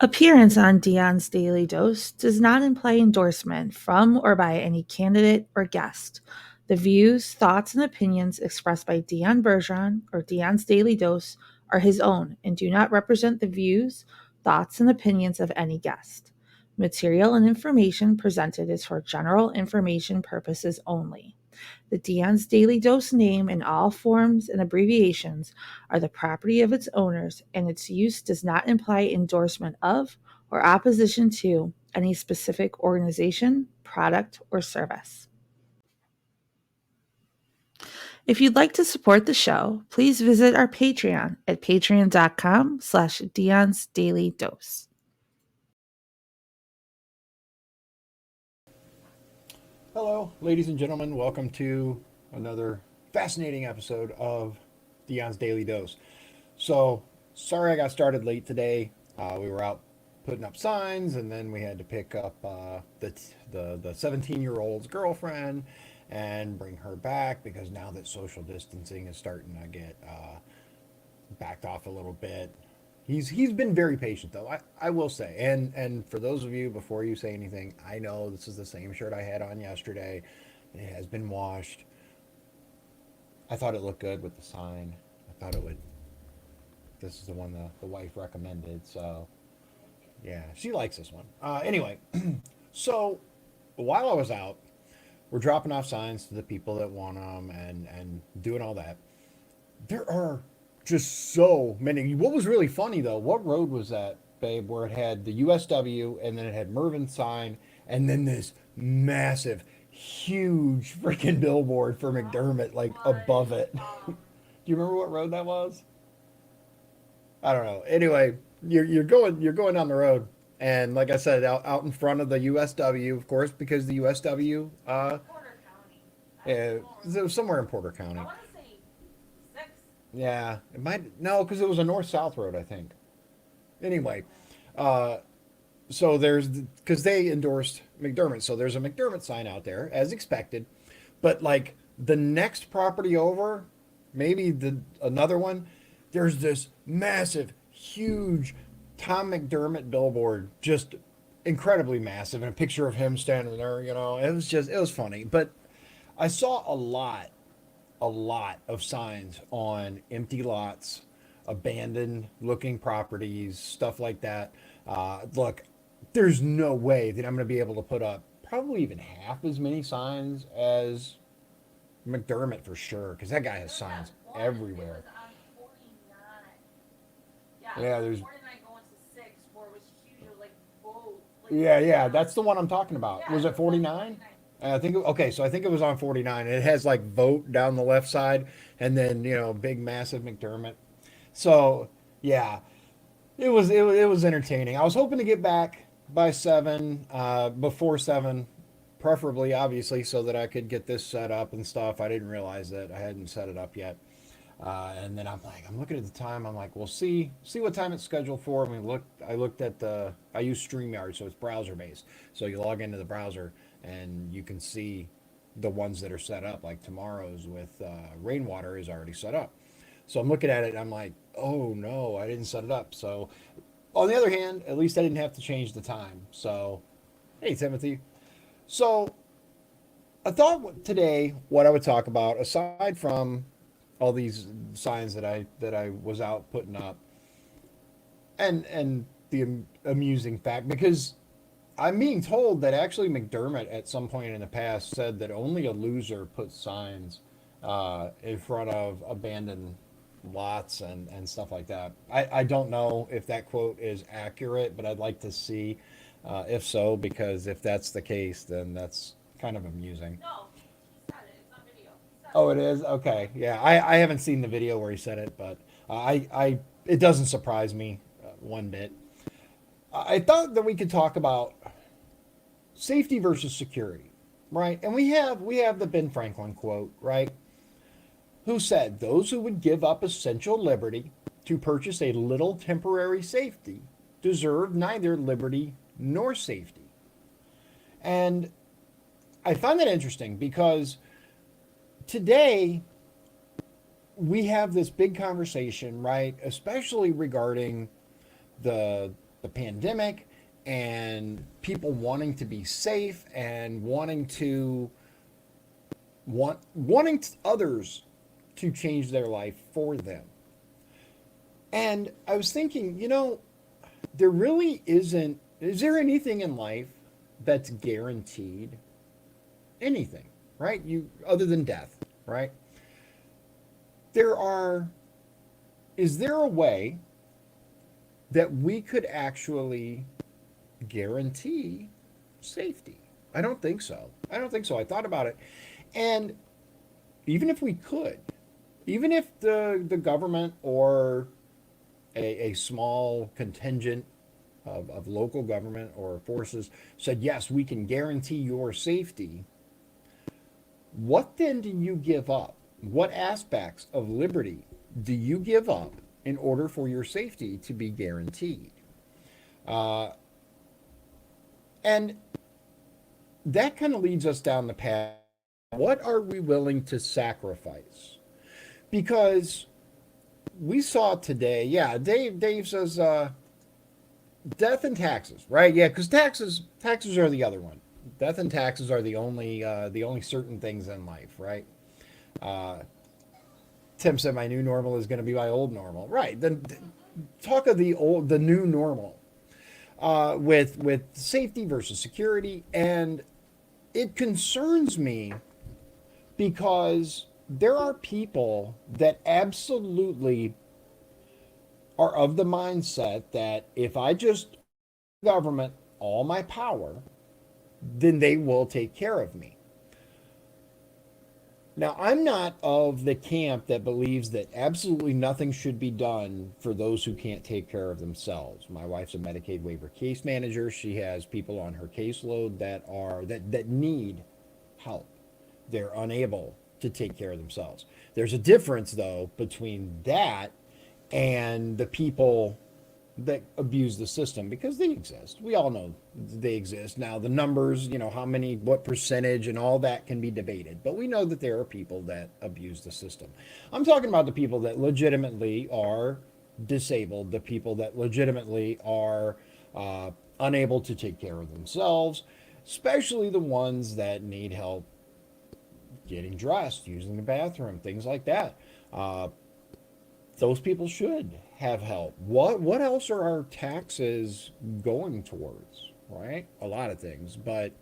Appearance on Dion's Daily Dose does not imply endorsement from or by any candidate or guest. The views, thoughts, and opinions expressed by Dion Bergeron or Dion's Daily Dose are his own and do not represent the views, thoughts, and opinions of any guest. Material and information presented is for general information purposes only. The Dion's Daily Dose name in all forms and abbreviations are the property of its owners, and its use does not imply endorsement of or opposition to any specific organization, product, or service. If you'd like to support the show, please visit our Patreon at patreon.com/Dion's Daily Dose. Hello, ladies and gentlemen. Welcome to another fascinating episode of Dion's Daily Dose. So, sorry I got started late today. We were out putting up signs, and then we had to pick up the 17-year-old's girlfriend and bring her back because now that social distancing is starting to get backed off a little bit. He's been very patient though. I will say, and for those of you before you say anything, I know this is the same shirt I had on yesterday. It has been washed. I thought it looked good with the sign. I thought it would. This is the one the wife recommended. So yeah, she likes this one. Anyway, so while I was out, we're dropping off signs to the people that want them and doing all that. There are just so many. What was really funny though, what road was that, babe, where it had the USW and then it had Mervin's sign and then this massive, huge freaking billboard for McDermott like above it? Do you remember what road that was? I don't know. Anyway, you're going down the road, and like I said, out in front of the USW, of course, because the USW it was somewhere in Porter County. Yeah, it might no, because it was a north-south road, I think. Anyway, uh, so there's because they endorsed McDermott, so there's a McDermott sign out there as expected, but like the next property over, maybe the another one, there's this massive, huge Tom McDermott billboard, just incredibly massive, and a picture of him standing there. It was funny, but I saw a lot of signs on empty lots, abandoned looking properties, stuff like that. Look, there's no way that I'm going to be able to put up probably even half as many signs as McDermott for sure, because that guy has signs everywhere. Yeah, there's. Yeah, yeah, that's the one I'm talking about. Was it 49? Okay, so I think it was on 49. It has like vote down the left side and then, big massive McDermott. So, yeah, it was entertaining. I was hoping to get back by 7, before 7, preferably obviously so that I could get this set up and stuff. I didn't realize that I hadn't set it up yet. And then I'm looking at the time. I'm like, well, see what time it's scheduled for. I looked at I use StreamYard, so it's browser based. So you log into the browser and you can see the ones that are set up. Like tomorrow's with Rainwater is already set up. So I'm looking at it and I'm like, oh no, I didn't set it up. So on the other hand, at least I didn't have to change the time. So, hey, Timothy. So I thought today what I would talk about, aside from all these signs that I was out putting up, and the amusing fact, because I'm being told that actually McDermott at some point in the past said that only a loser puts signs in front of abandoned lots and stuff like that. I don't know if that quote is accurate, but I'd like to see if so, because if that's the case, then that's kind of amusing. Oh, it is? Okay. Yeah. I haven't seen the video where he said it, but it doesn't surprise me one bit. I thought that we could talk about safety versus security, right? And we have the Ben Franklin quote, right? Who said, "Those who would give up essential liberty to purchase a little temporary safety deserve neither liberty nor safety." And I find that interesting because today we have this big conversation, right? Especially regarding the the pandemic and people wanting to be safe and wanting others to change their life for them. And I was thinking, there really isn't, is there anything in life that's guaranteed? Anything, right? Other than death, right? There are, is there a way that we could actually guarantee safety? I don't think so. I don't think so. I thought about it. And even if we could, even if the government or a small contingent of local government or forces said, yes, we can guarantee your safety, what then do you give up? What aspects of liberty do you give up in order for your safety to be guaranteed? Uh, and that kind of leads us down the path. What are we willing to sacrifice? Because we saw today, yeah, Dave says death and taxes, right? Yeah, because taxes are the other one. Death and taxes are the only certain things in life, right? Uh, Tim said my new normal is going to be my old normal, right? Then talk of the new normal with safety versus security, and it concerns me because there are people that absolutely are of the mindset that if I just government all my power, then they will take care of me. Now, I'm not of the camp that believes that absolutely nothing should be done for those who can't take care of themselves. My wife's a Medicaid waiver case manager. She has people on her caseload that need help. They're unable to take care of themselves. There's a difference though between that and the people that abuse the system, because they exist. We all know they exist. Now, the numbers, how many, what percentage, and all that can be debated. But we know that there are people that abuse the system. I'm talking about the people that legitimately are disabled, the people that legitimately are unable to take care of themselves, especially the ones that need help getting dressed, using the bathroom, things like that. Those people should have help. What else are our taxes going towards? Right? A lot of things. But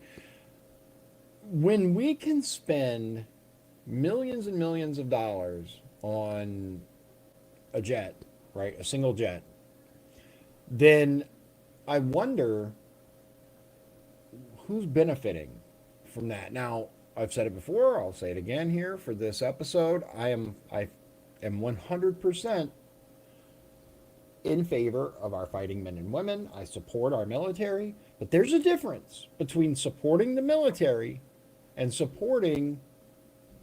when we can spend millions and millions of dollars on a jet, right? A single jet, then I wonder who's benefiting from that. Now, I've said it before, I'll say it again here for this episode. I am 100% in favor of our fighting men and women. I support our military, but there's a difference between supporting the military and supporting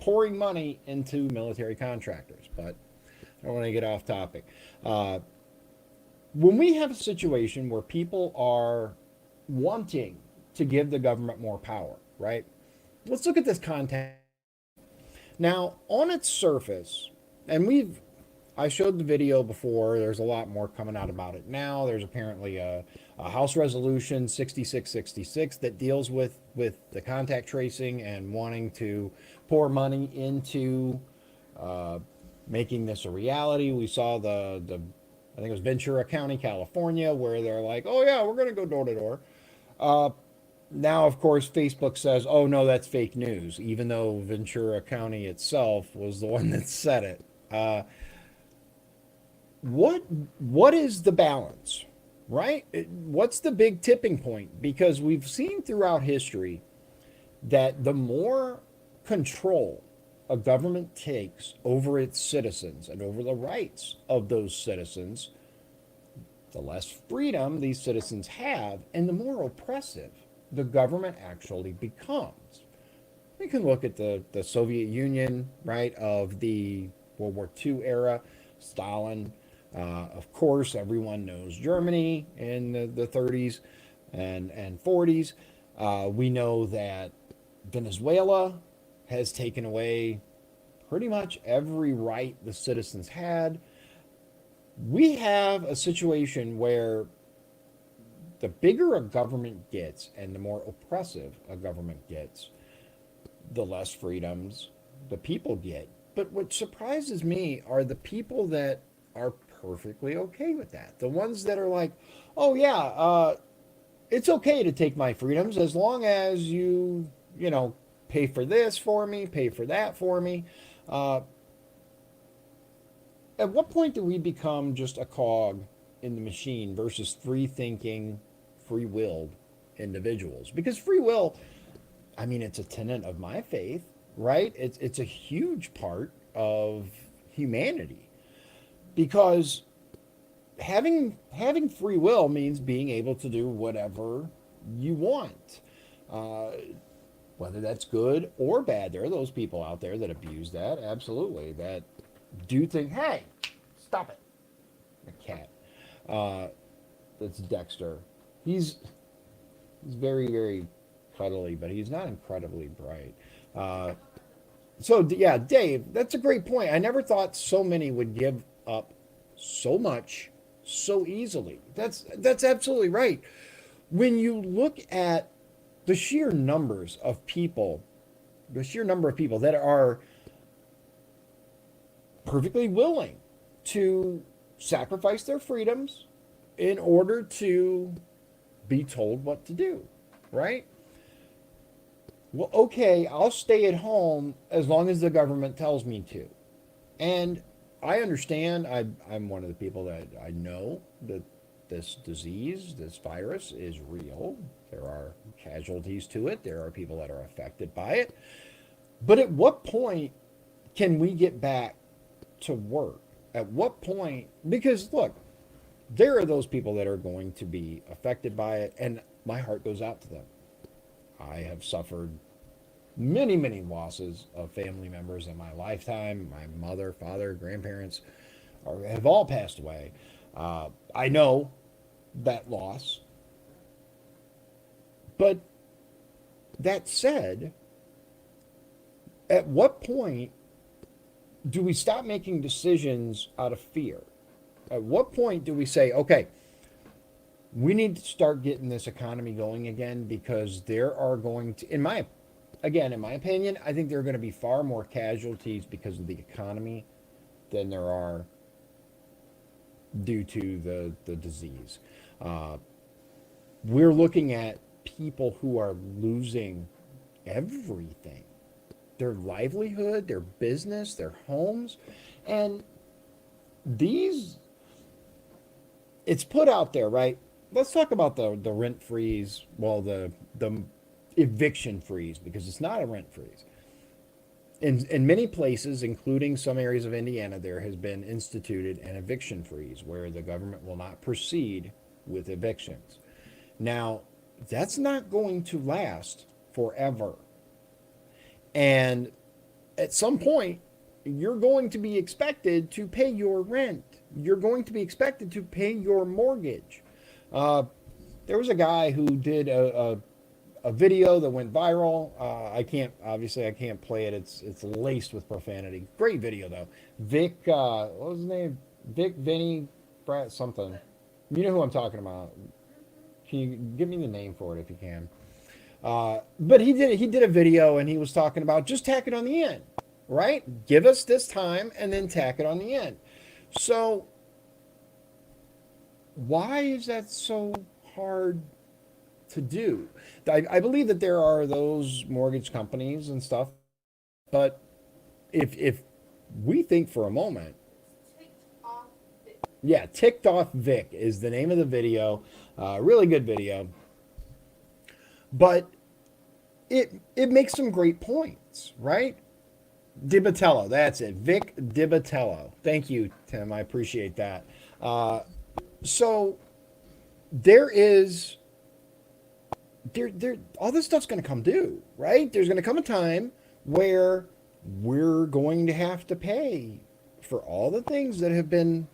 pouring money into military contractors. But I don't want to get off topic. When we have a situation where people are wanting to give the government more power, right? Let's look at this content. Now, on its surface, and I showed the video before. There's a lot more coming out about it now. There's apparently a House Resolution 6666 that deals with the contact tracing and wanting to pour money into making this a reality. We saw I think it was Ventura County, California, where they're like, oh yeah, we're going to go door to door. Now, of course, Facebook says, oh no, that's fake news, even though Ventura County itself was the one that said it. What is the balance, right? What's the big tipping point? Because we've seen throughout history that the more control a government takes over its citizens and over the rights of those citizens, the less freedom these citizens have and the more oppressive the government actually becomes. We can look at the Soviet Union, right, of the World War II era, Stalin. Of course, everyone knows Germany in the 30s and 40s. We know that Venezuela has taken away pretty much every right the citizens had. We have a situation where the bigger a government gets and the more oppressive a government gets, the less freedoms the people get. But what surprises me are the people that are perfectly okay with that. The ones that are like, oh, yeah, it's okay to take my freedoms as long as you pay for this for me, pay for that for me. Uh, at what point do we become just a cog in the machine versus free thinking, free willed individuals? Because free will, I mean, it's a tenet of my faith, right? It's a huge part of humanity because having free will means being able to do whatever you want, uh, whether that's good or bad. There are those people out there that abuse that, absolutely, that do think, hey, stop it. A cat. Uh, that's Dexter. He's he's very very cuddly, but he's not incredibly bright. Uh, so yeah, Dave, that's a great point. I never thought so many would give up so much so easily. That's absolutely right. When you look at the sheer numbers of people, the sheer number of people that are perfectly willing to sacrifice their freedoms in order to be told what to do, right? Well, okay, I'll stay at home as long as the government tells me to. And I understand, I'm one of the people that I know that this disease, this virus is real. There are casualties to it, there are people that are affected by it. But at what point can we get back to work? At what point? Because look, there are those people that are going to be affected by it, and my heart goes out to them. I have suffered many, many losses of family members in my lifetime. My mother, father, grandparents have all passed away. I know that loss. But that said, at what point do we stop making decisions out of fear? At what point do we say, okay, we need to start getting this economy going again because there are going to, in my opinion, I think there are going to be far more casualties because of the economy than there are due to the disease. Uh, we're looking at people who are losing everything, their livelihood, their business, their homes. And these, it's put out there, right? Let's talk about the rent freeze, well, the eviction freeze, because it's not a rent freeze. In many places, including some areas of Indiana, there has been instituted an eviction freeze where the government will not proceed with evictions. Now, that's not going to last forever. And at some point, you're going to be expected to pay your rent. You're going to be expected to pay your mortgage. Uh, there was a guy who did a video that went viral. I can't play it. It's laced with profanity. Great video though. Vic, what was his name? Vinny, Brad, something. You know who I'm talking about. Can you give me the name for it if you can? But he did a video and he was talking about just tack it on the end, right? Give us this time and then tack it on the end. So why is that so hard to do? I believe that there are those mortgage companies and stuff, but if we think for a moment, yeah, Ticked Off Vic is the name of the video. Really good video, but it makes some great points, right? Dibatello, that's it, Vic Dibatello. Thank you, Tim. I appreciate that. So there is there all this stuff's going to come due, right? There's going to come a time where we're going to have to pay for all the things that have been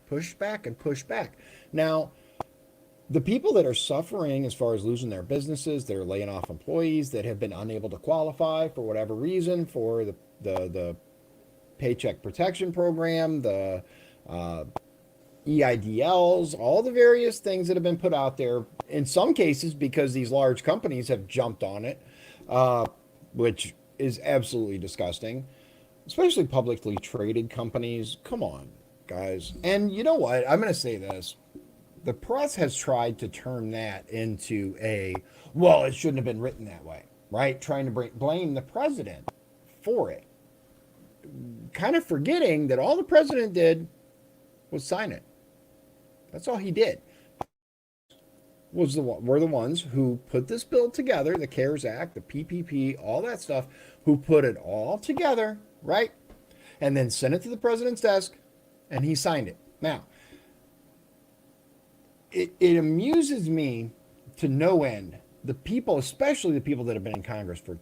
pushed back and pushed back. Now, the people that are suffering as far as losing their businesses, they're laying off employees that have been unable to qualify for whatever reason for the paycheck protection program, the EIDLs, all the various things that have been put out there. In some cases, because these large companies have jumped on it, uh, which is absolutely disgusting, especially publicly traded companies. Come on, guys. And you know what? I'm going to say this. The press has tried to turn that into a, well, it shouldn't have been written that way, right? Trying to blame the president for it. Kind of forgetting that all the president did was sign it. That's all he did. Were the ones who put this bill together, the CARES Act, the PPP, all that stuff, who put it all together, right? And then sent it to the president's desk, and he signed it. Now, it amuses me to no end the people, especially the people that have been in Congress for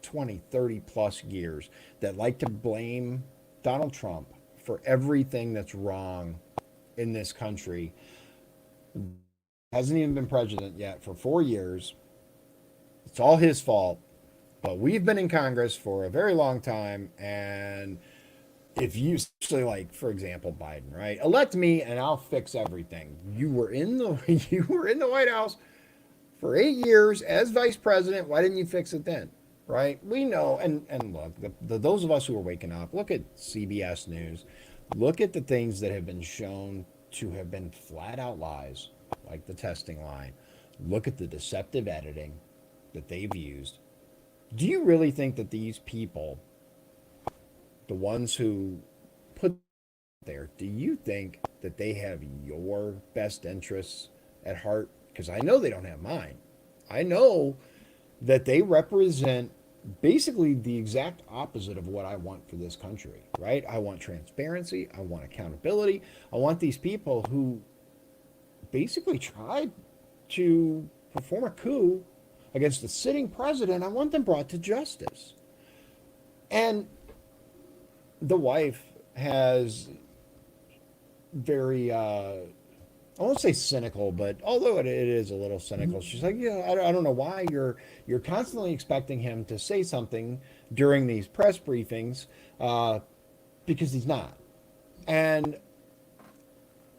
20, 30 plus years, that like to blame Donald Trump for everything that's wrong in this country. Hasn't even been president yet for 4 years. It's all his fault. But we've been in Congress for a very long time, and if you especially, like, for example, Biden, right? Elect me and I'll fix everything. You were in the you were in the White House for 8 years as vice president. Why didn't you fix it then? Right? We know, and look, those of us who are waking up, look at CBS News, look at the things that have been shown to have been flat out lies, like the testing line. Look at the deceptive editing that they've used. Do you really think that these people, the ones who put there, do you think that they have your best interests at heart? Because I know they don't have mine. I know that they represent basically the exact opposite of what I want for this country, right? I want transparency. I want accountability. I want these people who basically tried to perform a coup against the sitting president. I want them brought to justice. And the wife has very I won't say cynical, but although it is a little cynical, she's like, yeah, I don't know why you're constantly expecting him to say something during these press briefings, because he's not. And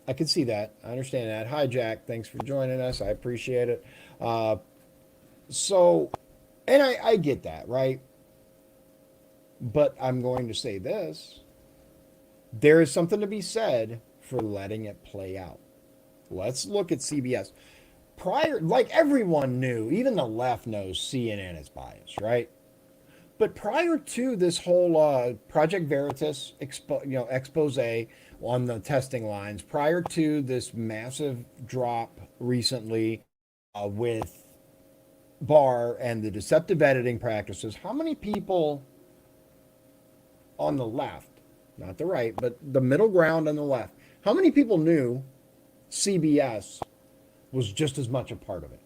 I can see that. I understand that. Hi, Jack. Thanks for joining us. I appreciate it. So, and I get that, right? But I'm going to say this. There is something to be said for letting it play out. Let's look at CBS. Prior, like everyone knew, even the left knows CNN is biased, right? But prior to this whole Project Veritas expose on the testing lines, prior to this massive drop recently with Barr and the deceptive editing practices, how many people on the left, not the right, but the middle ground on the left, how many people knew CBS was just as much a part of it?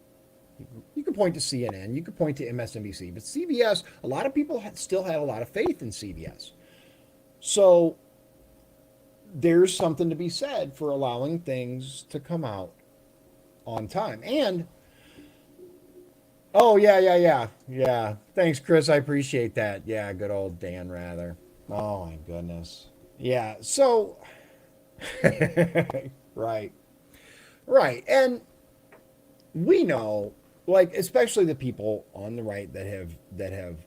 You could point to CNN, you could point to MSNBC, but CBS, a lot of people still had a lot of faith in CBS. So there's something to be said for allowing things to come out on time. And, oh, yeah. Thanks, Chris. I appreciate that. Yeah, good old Dan Rather. Oh, my goodness. Yeah, so, right. Right. And we know, like, especially the people on the right that have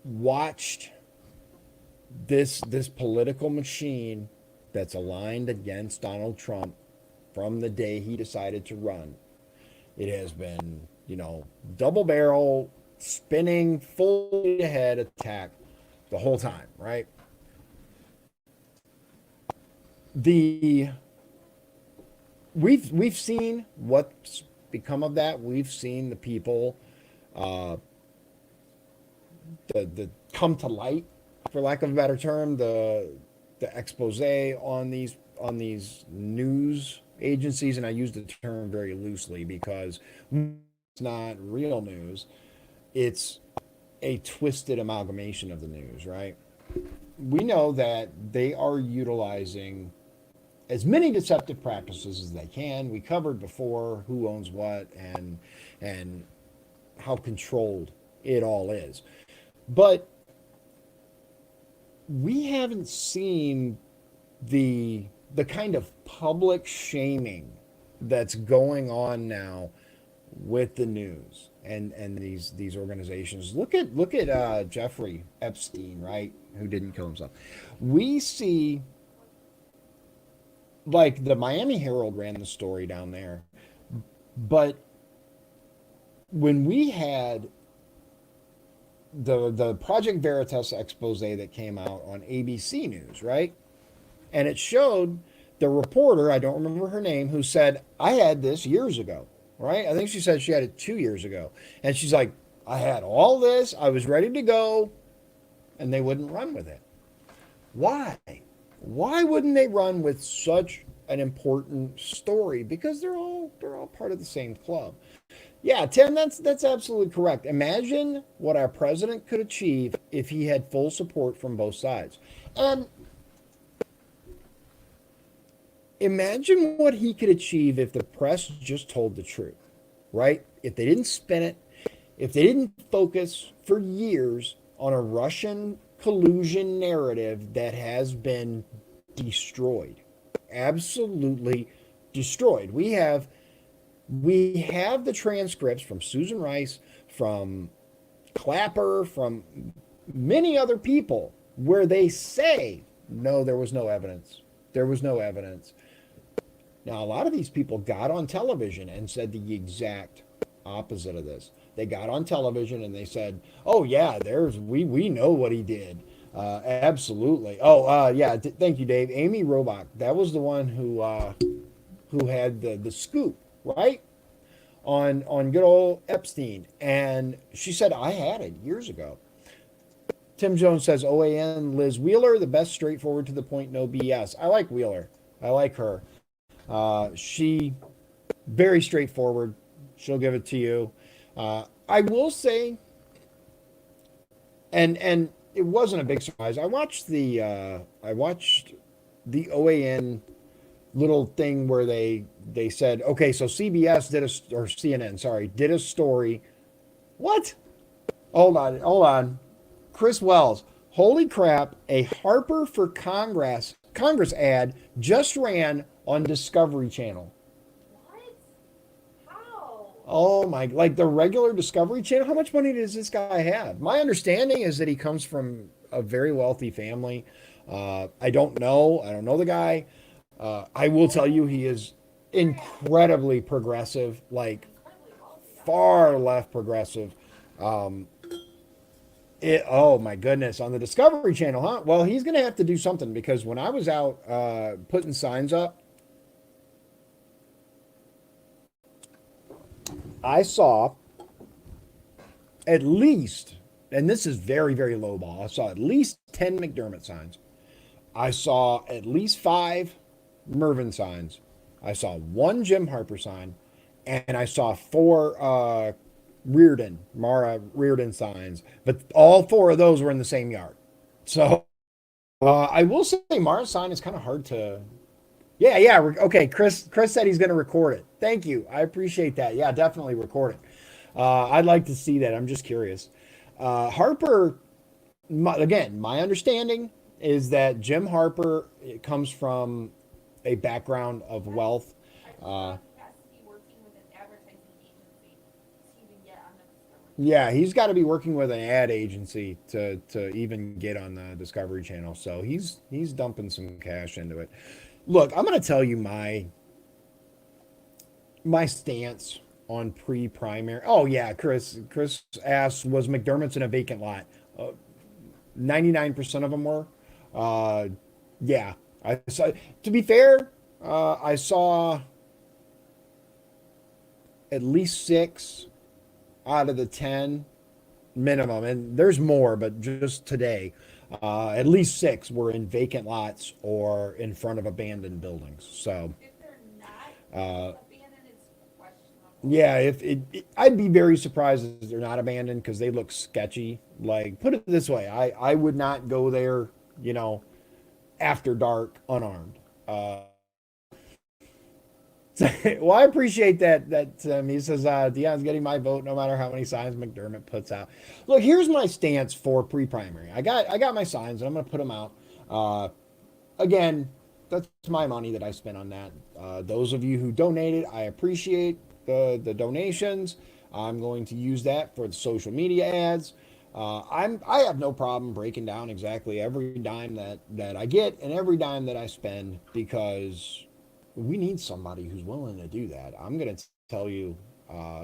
watched this political machine that's aligned against Donald Trump from the day he decided to run. It has been, double barrel, spinning, full ahead attack the whole time, right? The we've seen what's become of that. We've seen the people, uh, the come to light, for lack of a better term, the expose on these news agencies, and I use the term very loosely because it's not real news. It's a twisted amalgamation of the news, right? We know that they are utilizing as many deceptive practices as they can. We covered before who owns what and how controlled it all is. But we haven't seen the the kind of public shaming that's going on now with the news and these organizations. Look at Jeffrey Epstein, right? Who didn't kill himself. We see like the Miami Herald ran the story down there, but when we had the Project Veritas expose that came out on ABC News, right? And it showed the reporter, I don't remember her name, who said, I had this years ago, right? I think she said she had it 2 years ago. And she's like, I had all this, I was ready to go, and they wouldn't run with it. Why? Why wouldn't they run with such an important story? Because they're all part of the same club. Yeah, Tim, that's absolutely correct. Imagine what our president could achieve if he had full support from both sides. And imagine what he could achieve if the press just told the truth, right? If they didn't spin it, if they didn't focus for years on a Russian collusion narrative that has been destroyed, absolutely destroyed. We have the transcripts from Susan Rice, from Clapper, from many other people where they say, no, there was no evidence. There was no evidence. Now, a lot of these people got on television and said the exact opposite of this. They got on television and they said, "Oh yeah, we know what he did, absolutely." Oh yeah, thank you, Dave. Amy Robach, that was the one who had the scoop, right, on good old Epstein, and she said I had it years ago. Tim Jones says OAN Liz Wheeler, the best, straightforward, to the point, no BS. I like Wheeler. I like her. She very straightforward. She'll give it to you. I will say, and it wasn't a big surprise. I watched the OAN little thing where they said, okay, so CBS did or CNN, sorry, did a story. What? Hold on. Chris Wells. Holy crap! A Harper for Congress ad just ran on Discovery Channel. What? How? Oh my, like the regular Discovery Channel? How much money does this guy have? My understanding is that he comes from a very wealthy family. I don't know. I don't know the guy. I will tell you he is incredibly progressive, like far left progressive. Um, oh my goodness, on the Discovery Channel, huh? Well, he's going to have to do something because when I was out putting signs up, I saw at least, and this is very, very low ball, I saw at least 10 McDermott signs. I saw at least 5 Mervyn signs. I saw 1 Jim Harper sign, and I saw 4 Mara Reardon signs. But all 4 of those were in the same yard. So I will say Mara's sign is kind of hard to. Yeah, yeah. Okay, Chris said he's going to record it. Thank you. I appreciate that. Yeah, definitely record it. I'd like to see that. I'm just curious. Harper, again, my understanding is that Jim Harper comes from a background of wealth. Uh, yeah, he's got to be working with an ad agency to even get on the Discovery Channel. So he's dumping some cash into it. Look, I'm going to tell you my stance on pre-primary. Oh yeah, Chris asks, was McDermott's in a vacant lot? 99% of them were. Uh, yeah, I saw. To be fair, I saw at least 6 out of the 10 minimum, and there's more, but just today, at least 6 were in vacant lots or in front of abandoned buildings. So, uh, yeah, I'd be very surprised if they're not abandoned because they look sketchy. Like, put it this way, I would not go there, you know, after dark unarmed. Well, I appreciate that he says Dion's getting my vote no matter how many signs McDermott puts out. Look, here's my stance for pre-primary. I got my signs and I'm going to put them out. Again, that's my money that I spent on that. Those of you who donated, I appreciate the donations. I'm going to use that for the social media ads. I have no problem breaking down exactly every dime that I get and every dime that I spend because we need somebody who's willing to do that. I'm going to tell you,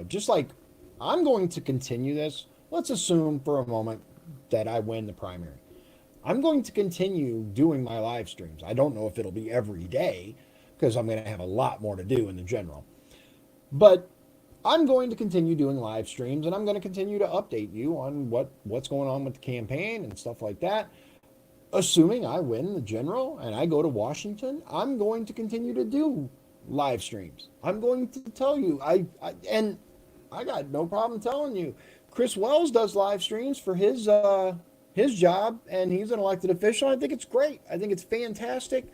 just like I'm going to continue this. Let's assume for a moment that I win the primary. I'm going to continue doing my live streams. I don't know if it'll be every day because I'm going to have a lot more to do in the general. But I'm going to continue doing live streams and I'm going to continue to update you on what's going on with the campaign and stuff like that. Assuming I win the general and I go to Washington, I'm going to continue to do live streams. I'm going to tell you and I got no problem telling you. Chris Wells does live streams for his job and he's an elected official. I think it's great. I think it's fantastic.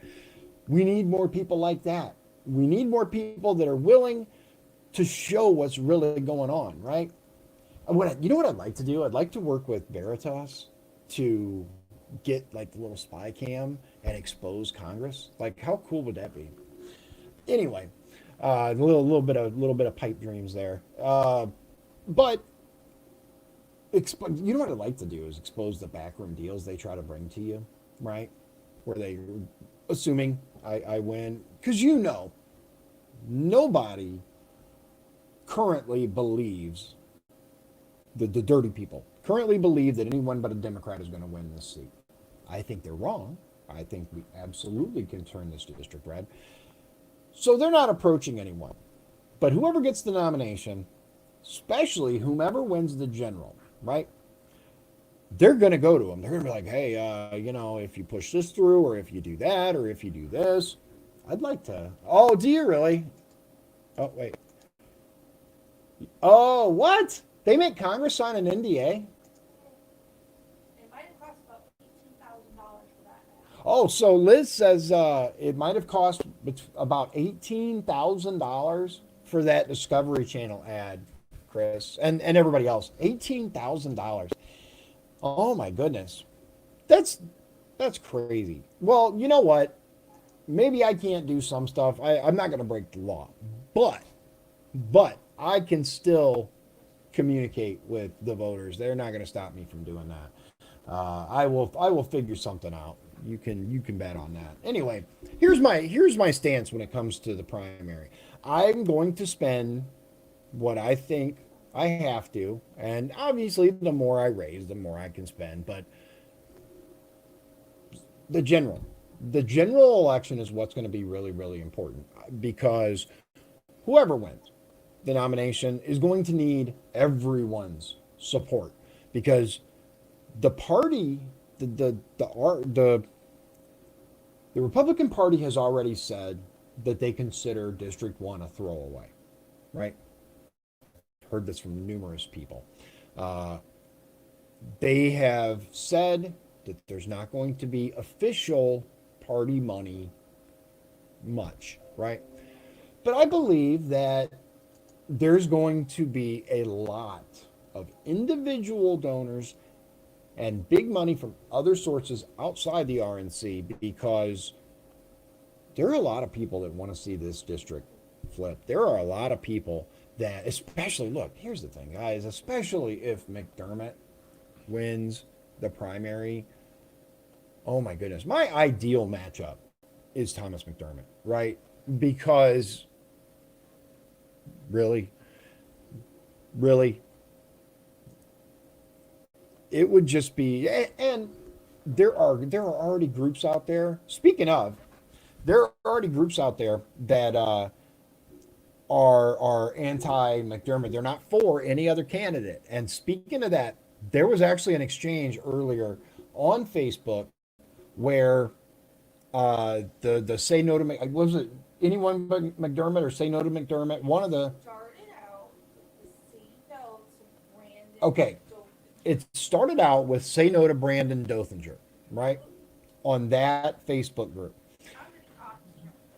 We need more people like that. We need more people that are willing to show what's really going on, right? You know what I'd like to do? I'd like to work with Veritas to get like the little spy cam and expose Congress. Like, how cool would that be? Anyway, a little bit of pipe dreams there. But you know what I'd like to do is expose the backroom deals they try to bring to you, right? Where they, assuming I win, because nobody currently believes the dirty people currently believe that anyone but a Democrat is going to win this seat. I think they're wrong. I think we absolutely can turn this district red. So they're not approaching anyone. But whoever gets the nomination, especially whomever wins the general, right? They're going to go to them. They're going to be like, hey, if you push this through, or if you do that, or if you do this, I'd like to. Oh, do you really? Oh, wait. Oh, what? They make Congress sign an NDA? It might have cost about $18,000 for that now. Oh, so Liz says it might have cost about $18,000 for that Discovery Channel ad, Chris, and everybody else. $18,000. Oh my goodness, that's that's crazy. Well, you know what? Maybe I can't do some stuff. I'm not going to break the law, but I can still communicate with the voters. They're not going to stop me from doing that. I will figure something out. You can bet on that. Anyway, here's my stance when it comes to the primary. I'm going to spend what I think I have to, and obviously the more I raise, the more I can spend. But the general, the general election is what's going to be really really important because whoever wins the nomination is going to need everyone's support because the party, the Republican Party has already said that they consider District 1 a throwaway, right? Heard this from numerous people. Uh, they have said that there's not going to be official party money much, right? But I believe that there's going to be a lot of individual donors and big money from other sources outside the RNC because there are a lot of people that want to see this district flip. There are a lot of people that, especially, look, here's the thing, guys, especially if McDermott wins the primary. Oh my goodness. My ideal matchup is Thomas McDermott, right? Because really, really, it would just be, and there are already groups out there. Speaking of, there are already groups out there that are anti McDermott. They're not for any other candidate. And speaking of that, there was actually an exchange earlier on Facebook where the say no to was it anyone but McDermott or say no to McDermott? One of the Started out with the say no to Brandon. okay, it started out with say no to Brandon Dothinger, right? On that Facebook group.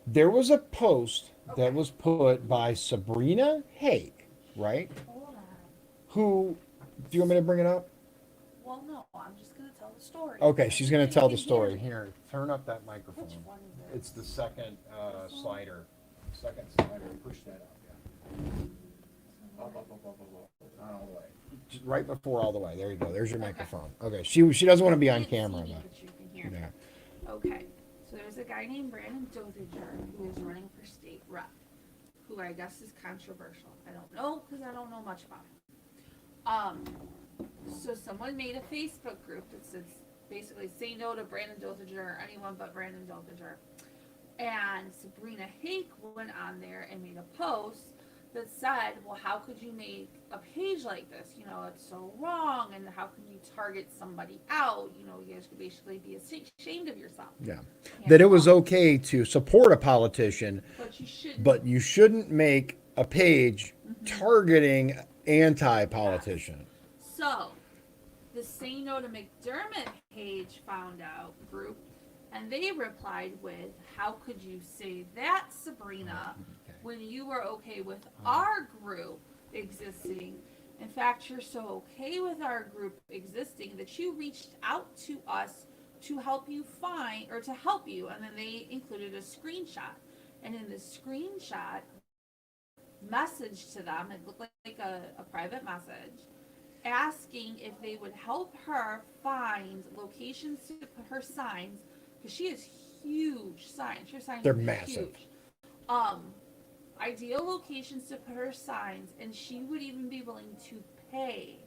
There was a post that was put by Sabrina Haig, right? Hold on. Who, do you want me to bring it up? Well, no, I'm just gonna tell the story. Okay, she's going to tell the You can hear story. me. Here, turn up that microphone. Which one is it? It's the second slider. Second slider. Push that up. Yeah. Up. Not all the way. Just right before all the way. There you go. There's your microphone. Okay. She doesn't want to be on camera. See me, but you can hear me. Yeah. Okay, so there's a guy named Brandon Dothinger who is running for state rep, who I guess is controversial. I don't know because I don't know much about him. So someone made a Facebook group that says basically say no to Brandon Dothinger or anyone but Brandon Dothinger. And Sabrina Hake went on there and made a post that said, well, how could you make a page like this? You know, it's so wrong, and how can you target somebody out? You know, you guys could basically be ashamed of yourself. Yeah. That it was okay to support a politician, but you shouldn't make a page targeting anti-politician. So, the Say No to McDermott page found out group, and they replied with, how could you say that, Sabrina, when you were okay with our group existing? In fact, you're so okay with our group existing that you reached out to us to help you find, or to help you, and then they included a screenshot. And in the screenshot, message to them, it looked like a private message, asking if they would help her find locations to put her signs, because she has huge signs. Her signs They're are massive. huge. Ideal locations to put her signs, and she would even be willing to pay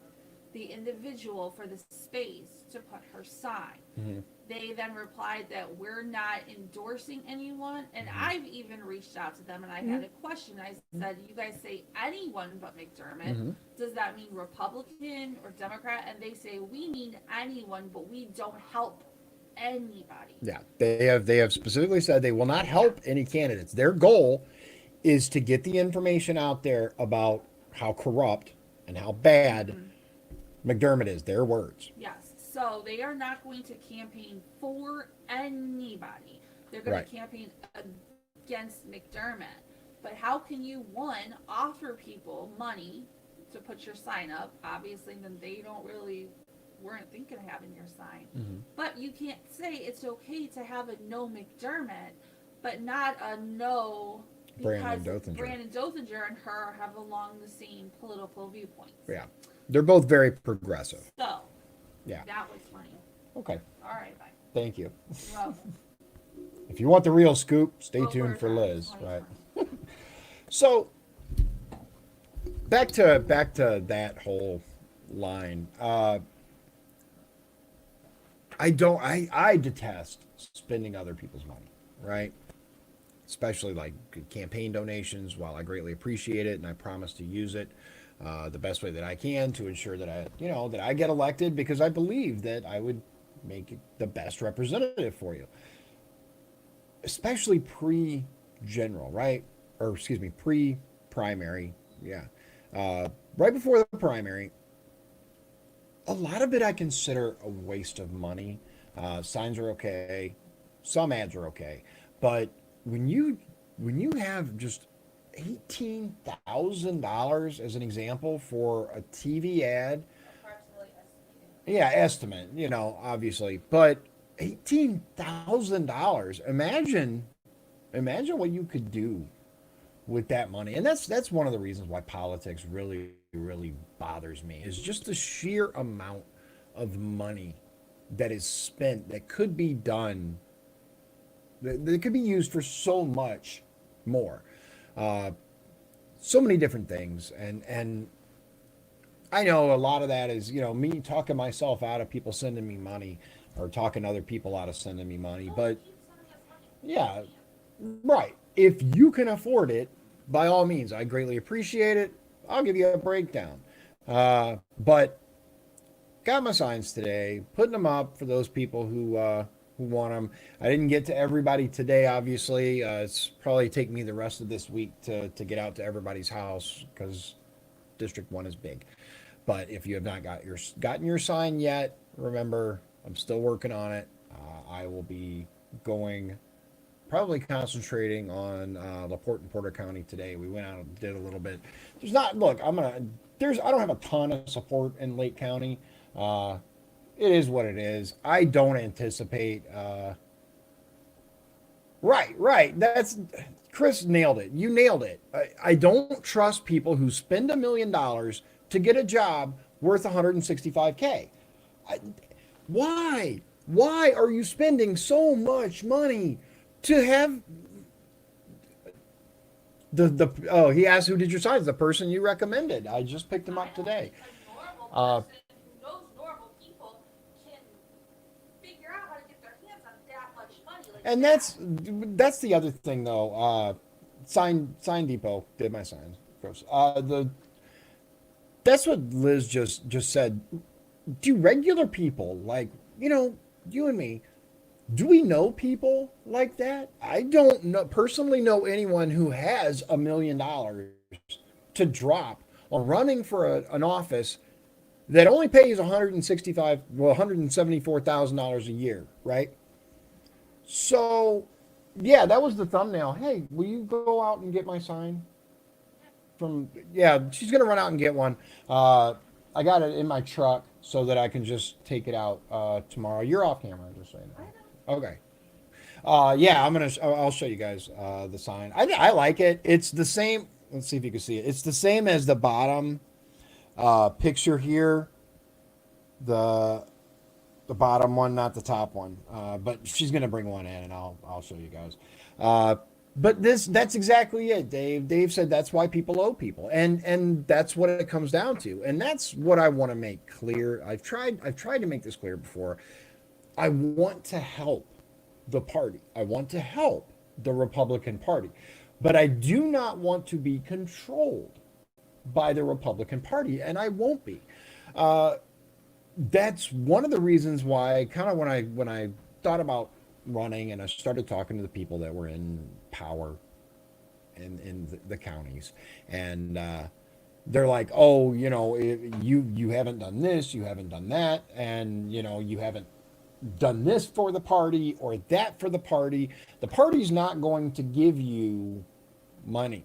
the individual for the space to put her sign. Mm-hmm. They then replied that we're not endorsing anyone, and I've even reached out to them and I had a question. I said, you guys say anyone but McDermott. Does that mean Republican or Democrat? And they say, we mean anyone, but we don't help anybody. Yeah, they have specifically said they will not help any candidates. Their goal is to get the information out there about how corrupt and how bad McDermott is. Their words. Yes. So they are not going to campaign for anybody. They're going to campaign against McDermott. But how can you, one, offer people money to put your sign up? Obviously, then they weren't thinking of having your sign. But you can't say it's okay to have a no McDermott, but not a no because Brandon Dothinger and her have along the same political viewpoints. Yeah. They're both very progressive. So, yeah, that was funny. Okay. All right, bye. Thank you. You're welcome. If you want the real scoop, stay tuned for Liz. Right. So, back to that whole line. I detest spending other people's money, right? Especially like campaign donations. While I greatly appreciate it and I promise to use it the best way that I can to ensure that I get elected, because I believe that I would make it the best representative for you, especially pre-general, right? Or excuse me, pre-primary. Yeah, right before the primary. A lot of it I consider a waste of money. Signs are okay, some ads are okay, but when you have just $18,000 as an example for a TV ad, Approximately estimated. yeah, estimate, obviously, but $18,000. Imagine what you could do with that money, and that's one of the reasons why politics really bothers me, is just the sheer amount of money that is spent that could be done, that could be used for so much more, so many different things, and I know a lot of that is me talking myself out of people sending me money, or talking other people out of sending me money, but yeah, right. If you can afford it, by all means, I greatly appreciate it. I'll give you a breakdown. But got my signs today, putting them up for those people who want them. I didn't get to everybody today, obviously. It's probably take me the rest of this week to get out to everybody's house, because District 1 is big. But if you have not gotten your sign yet, remember, I'm still working on it. I will be probably concentrating on LaPorte and Porter County today. We went out and did a little bit. I don't have a ton of support in Lake County. It is what it is. I don't anticipate Right, right. That's Chris nailed it. You nailed it. I don't trust people who spend $1 million to get a job worth 165K. I, why? Why are you spending so much money to have the oh, he asked who did your signs? The person you recommended. I just picked him I up don't today. think a normal Uh, person who knows normal people can figure out how to get their hands on that much money like and that. that's the other thing though. Sign Depot did my signs. Gross. The That's what Liz just said. Do regular people like you and me? Do we know people like that? I don't know personally know anyone who has $1 million to drop on running for an office that only pays 174,000 dollars a year, right? So, yeah, that was the thumbnail. Hey, will you go out and get my sign? From Yeah, she's gonna run out and get one. I got it in my truck so that I can just take it out tomorrow. You're off camera, just so you I know. Okay. Yeah, I'll show you guys the sign. I like it. It's the same. Let's see if you can see it. It's the same as the bottom picture here. The the bottom one, not the top one. But she's gonna bring one in, and I'll show you guys. Uh, but that's exactly it, Dave. Dave said that's why people owe people, and that's what it comes down to, and that's what I want to make clear. I've tried to make this clear before. I want to help the party. I want to help the Republican Party, but I do not want to be controlled by the Republican Party, and I won't be. Uh, that's one of the reasons why kind of when I thought about running and I started talking to the people that were in power in the counties, and they're like, oh, you haven't done this, you haven't done that, and you haven't done this for the party or that for the party. The party's not going to give you money.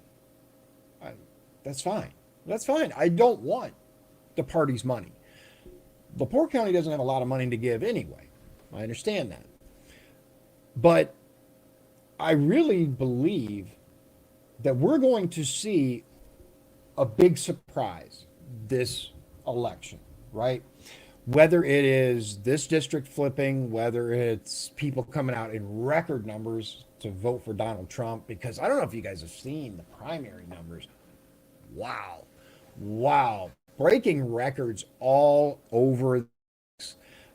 I, that's fine. That's fine. I don't want the party's money. LaPorte County doesn't have a lot of money to give anyway. I understand that. But I really believe that we're going to see a big surprise this election, right? Whether it is this district flipping, whether it's people coming out in record numbers to vote for Donald Trump, because I don't know if you guys have seen the primary numbers. Wow. Wow. Breaking records all over.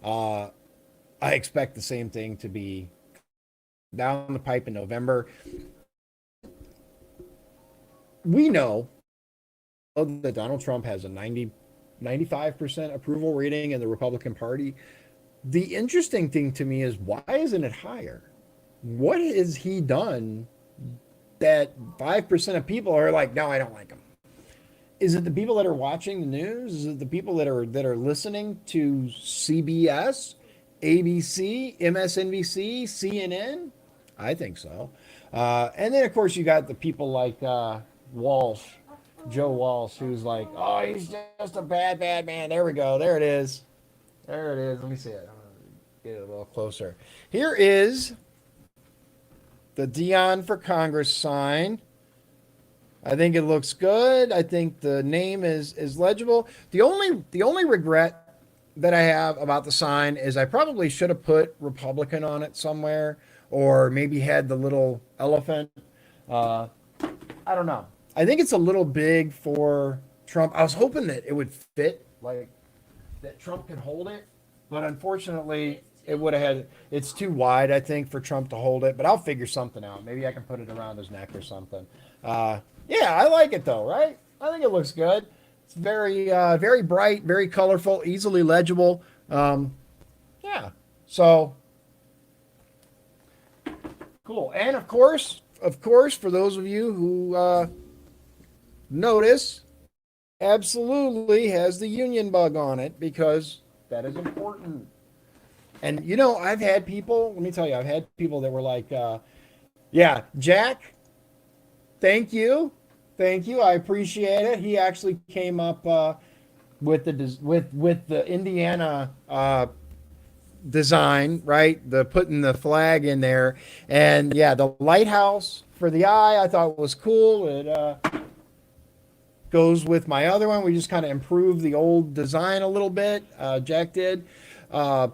Uh, I expect the same thing to be down the pipe in November. We know that Donald Trump has a 95% approval rating in the Republican Party. The interesting thing to me is why isn't it higher? What has he done that 5% of people are like, no, I don't like him? Is it the people that are watching the news? Is it the people that are listening to CBS, ABC, MSNBC, CNN? I think so. And then of course you got the people like Walsh, Joe Walsh, who's like, oh, he's just a bad, bad man. There we go. There it is. There it is. Let me see it. I'm gonna get it a little closer. Here is the Dion for Congress sign. I think it looks good. I think the name is legible. The only regret that I have about the sign is I probably should have put Republican on it somewhere, or maybe had the little elephant. Uh, I don't know. I think it's a little big for Trump. I was hoping that it would fit, like that Trump could hold it, but unfortunately, it would have had. It's too wide, I think, for Trump to hold it. But I'll figure something out. Maybe I can put it around his neck or something. Yeah, I like it though, right? I think it looks good. It's very bright, very colorful, easily legible. Yeah. So cool. And of course, for those of you who notice, absolutely has the union bug on it because that is important. And I've had people. Let me tell you, I've had people that were like, "Yeah, Jack, thank you, I appreciate it." He actually came up with the Indiana design, right? The putting the flag in there, and yeah, the lighthouse for the eye I thought was cool. It goes with my other one. We just kind of improved the old design a little bit. Jack did. Uh,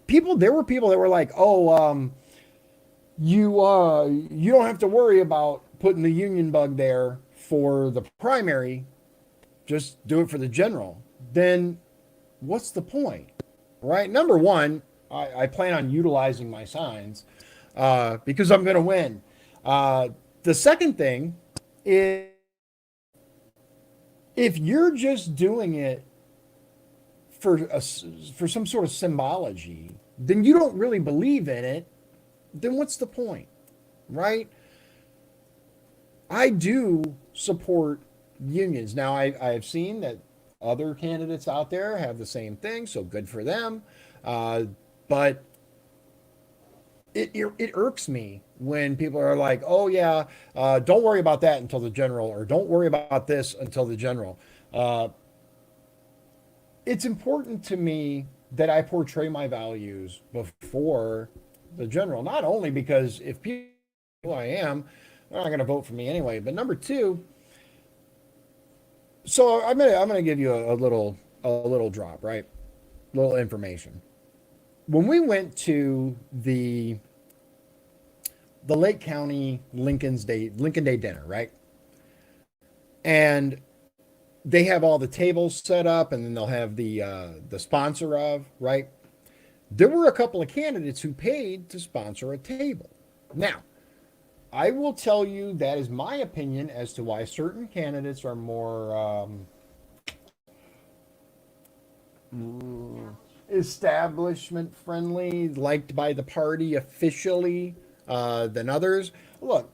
there were people that were like, "Oh, you don't have to worry about putting the union bug there for the primary. Just do it for the general." Then what's the point, right? Number one, I plan on utilizing my signs because I'm going to win. The second thing is if you're just doing it for some sort of symbology, then you don't really believe in it. Then what's the point, right? I do support unions. Now, I've seen that other candidates out there have the same thing, so good for them. But it irks me when people are like, "Oh yeah, don't worry about that until the general," or "Don't worry about this until the general." Uh, it's important to me that I portray my values before the general. Not only because if people know who I am, they're not going to vote for me anyway. But number two, so I'm gonna give you a little drop, right? A little information. When we went to the Lake County Lincoln Day dinner, right? And they have all the tables set up, and then they'll have the sponsor of, right? There were a couple of candidates who paid to sponsor a table. Now, I will tell you that is my opinion as to why certain candidates are more establishment friendly, liked by the party officially than others. Look,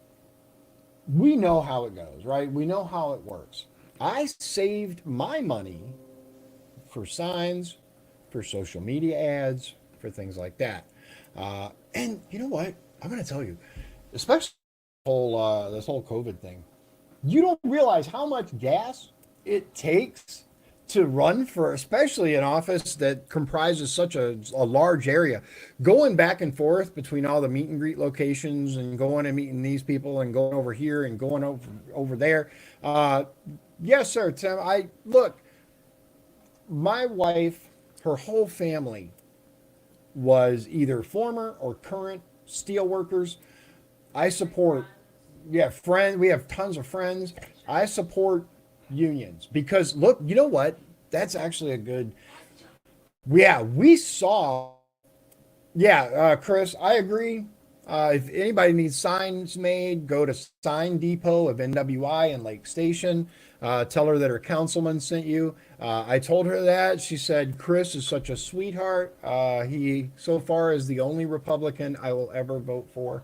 we know how it goes, right? We know how it works. I saved my money for signs, for social media ads, for things like that. And you know what? I'm going to tell you, especially this whole COVID thing, you don't realize how much gas it takes to run for, especially an office that comprises such a large area. Going back and forth between all the meet and greet locations and going and meeting these people and going over here and going over there. Yes, sir, Tim. I look, my wife, her whole family was either former or current steel workers. I support, yeah, friend. We have tons of friends. I support unions because look, you know what? That's actually a good. Yeah, we saw. Yeah, Chris, I agree. If anybody needs signs made, go to Sign Depot of NWI in Lake Station. Tell her that her councilman sent you. I told her that. She said, Chris is such a sweetheart. He, so far, is the only Republican I will ever vote for.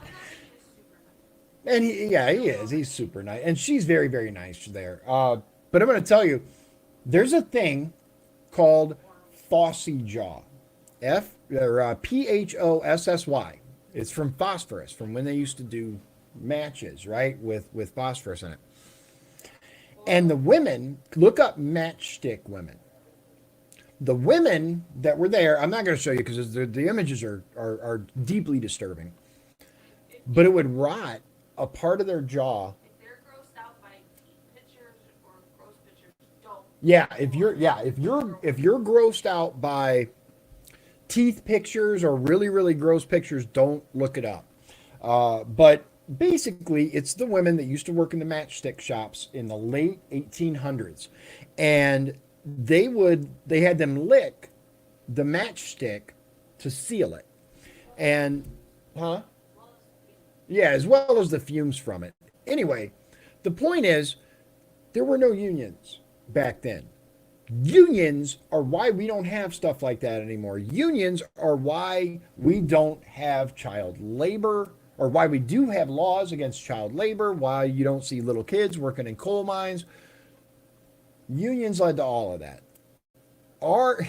And yeah, he is. He's super nice. And she's very, very nice there. But I'm going to tell you, there's a thing called Phossy Jaw. Phossy. It's from phosphorus, from when they used to do matches, right? With phosphorus in it. And the women, look up matchstick women. The women that were there, I'm not going to show you because the images are deeply disturbing. But it would rot a part of their jaw. If they're grossed out by pictures or gross pictures, don't. If you're grossed out by teeth pictures or really really gross pictures, don't look it up. But basically, it's the women that used to work in the matchstick shops in the late 1800s, and they had them lick the matchstick to seal it, and huh? Yeah, as well as the fumes from it. Anyway, the point is, there were no unions back then. Unions are why we don't have stuff like that anymore. Unions are why we don't have child labor, or why we do have laws against child labor, why you don't see little kids working in coal mines. Unions led to all of that. Our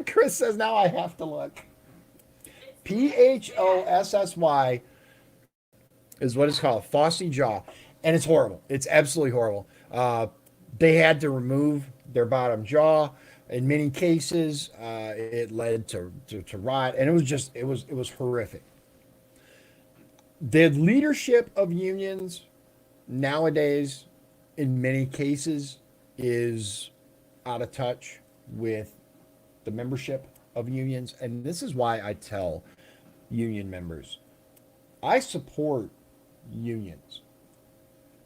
Chris says now I have to look. Phossy is what it's called, Phossy Jaw, and it's horrible. It's absolutely horrible. They had to remove their bottom jaw. In many cases, it led to riot, and it was horrific. The leadership of unions nowadays, in many cases, is out of touch with the membership of unions, and this is why I tell union members I support unions.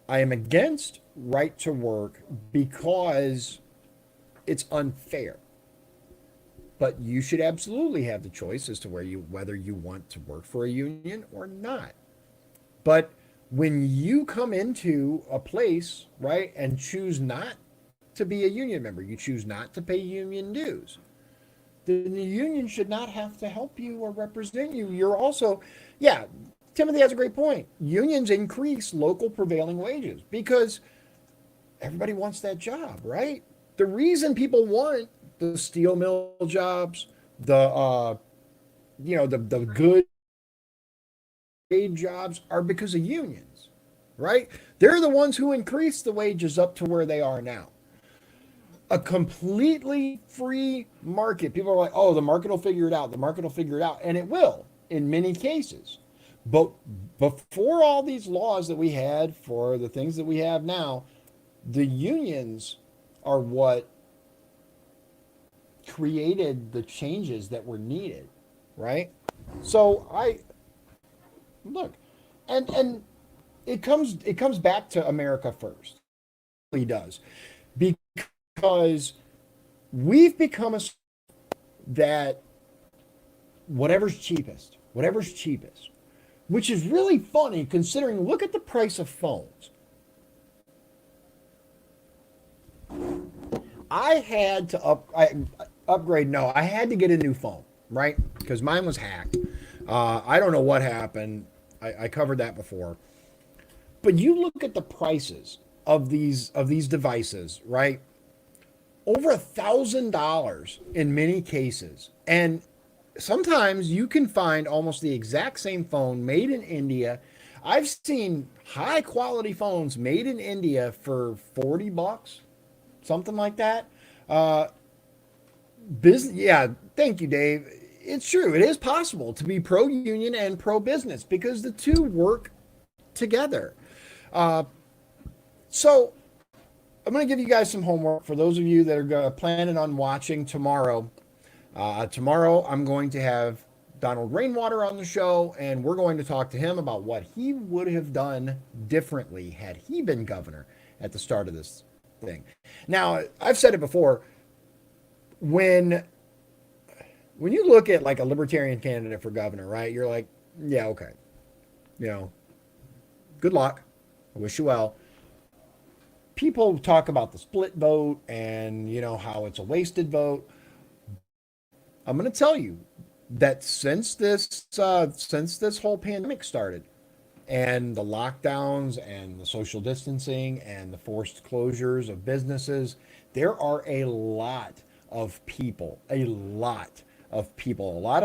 I am against right to work because it's unfair. But you should absolutely have the choice as to whether you want to work for a union or not. But when you come into a place, right, and choose not to be a union member, you choose not to pay union dues, then the union should not have to help you or represent you. You're also, yeah, Timothy has a great point. Unions increase local prevailing wages because everybody wants that job, right? The reason people want the steel mill jobs, the good paid jobs are because of unions, right? They're the ones who increase the wages up to where they are now. A completely free market. People are like, oh, the market will figure it out. The market will figure it out. And it will in many cases. But before all these laws that we had for the things that we have now, the unions are what created the changes that were needed, right? So I look, and it comes back to America first. It really does. Because we've become a that whatever's cheapest, which is really funny considering look at the price of phones. I had to upgrade. No, I had to get a new phone, right? Because mine was hacked. I don't know what happened. I covered that before. But you look at the prices of these devices, right? Over $1,000 in many cases, and sometimes you can find almost the exact same phone made in India. I've seen high quality phones made in India for $40, something like that. Uh, Business, yeah. Thank you, Dave. It's true. It is possible to be pro union and pro business because the two work together. Uh, so I'm going to give you guys some homework for those of you that are planning on watching tomorrow. Tomorrow, I'm going to have Donald Rainwater on the show, and we're going to talk to him about what he would have done differently had he been governor at the start of this thing. Now, I've said it before. When when you look at like a libertarian candidate for governor, right? You're like, yeah, okay, you know, good luck. I wish you well. People talk about the split vote and how it's a wasted vote. I'm going to tell you that since this whole pandemic started and the lockdowns and the social distancing and the forced closures of businesses, there are a lot of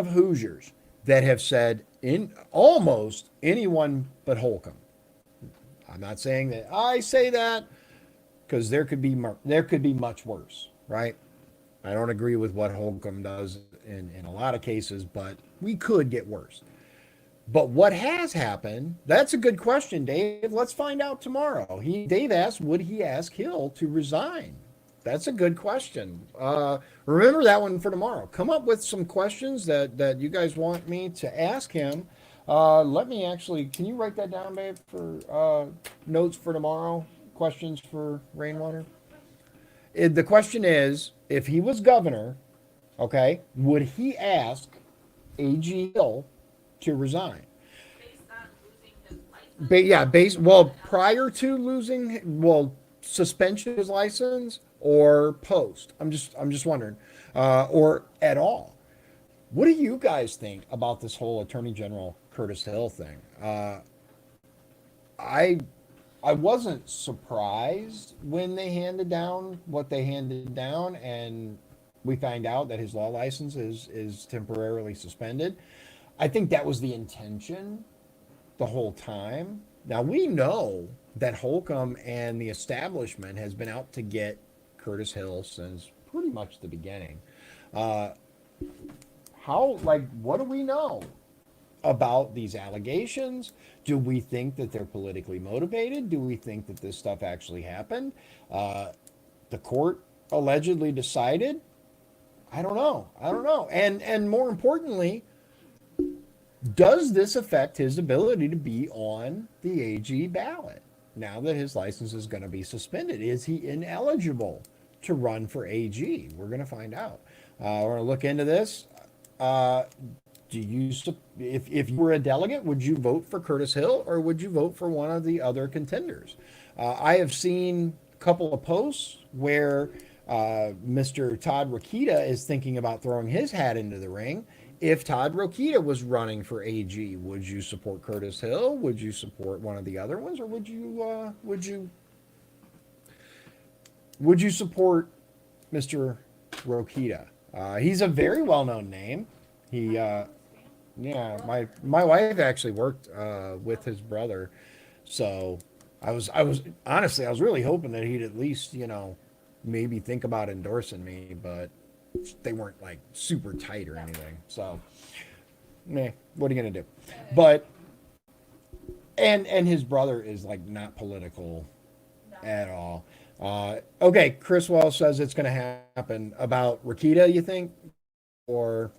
Hoosiers that have said in almost anyone but Holcomb. I'm not saying that I say that because there could be much worse, right? I don't agree with what Holcomb does in a lot of cases, but we could get worse. But what has happened? That's a good question, Dave. Let's find out tomorrow. Dave asked, would he ask Hill to resign? That's a good question. Remember that one for tomorrow. Come up with some questions that you guys want me to ask him. Let me actually, can you write that down, babe, for notes for tomorrow? Questions for Rainwater? The question is, if he was governor, okay, would he ask A.G. Hill to resign? Based on losing his license? Yeah, well, prior to losing, well, suspension of his license or post. I'm just wondering, or at all. What do you guys think about this whole Attorney General Curtis Hill thing? I I wasn't surprised when they handed down what they handed down, and we find out that his law license is temporarily suspended. I think that was the intention the whole time. Now we know that Holcomb and the establishment has been out to get Curtis Hill since pretty much the beginning. Uh, how, like, what do we know about these allegations? Do we think that they're politically motivated? Do we think that this stuff actually happened? Uh, the court allegedly decided. I don't know. I don't know. And more importantly, does this affect his ability to be on the AG ballot now that his license is going to be suspended? Is he ineligible to run for AG? We're going to find out. We're going to look into this. Uh, do you, if you were a delegate, would you vote for Curtis Hill or would you vote for one of the other contenders? I have seen a couple of posts where Mr. Todd Rokita is thinking about throwing his hat into the ring. If Todd Rokita was running for AG, would you support Curtis Hill? Would you support one of the other ones, or would you support Mr. Rokita? He's a very well-known name. He, yeah, my wife actually worked with his brother, so I was honestly I was really hoping that he'd at least maybe think about endorsing me, but they weren't like super tight or anything. So, meh, what are you gonna do? But and his brother is like not political at all. Okay, Chris Wells says it's going to happen. About Rakita, you think? Or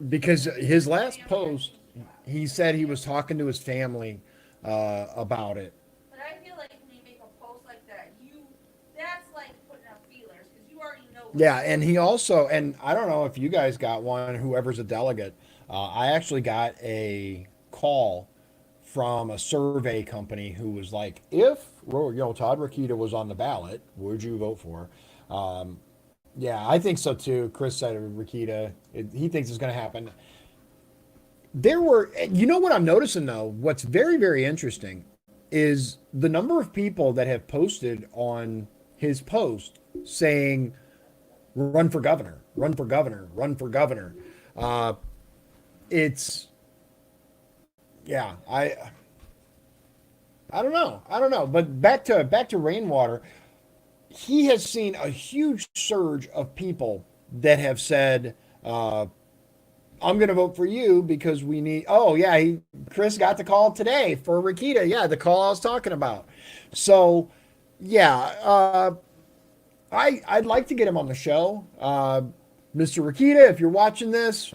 because his last post, he said he was talking to his family about it. But I feel like when you make a post like that, that's like putting out feelers because you already know. Yeah, and he also, and I don't know if you guys got one, whoever's a delegate. I actually got a call from a survey company who was like, if Todd Rokita was on the ballot, would you vote for? Yeah, I think so too. Chris said Rokita. He thinks it's going to happen. There were, what I'm noticing though, what's very, very interesting is the number of people that have posted on his post saying, run for governor, run for governor, run for governor. It's, yeah, I don't know. I don't know. But back to Rainwater, he has seen a huge surge of people that have said, I'm going to vote for you because we need. Oh yeah, Chris got the call today for Rakita. Yeah, the call I was talking about. So, yeah, I'd like to get him on the show, Mr. Rakita. If you're watching this,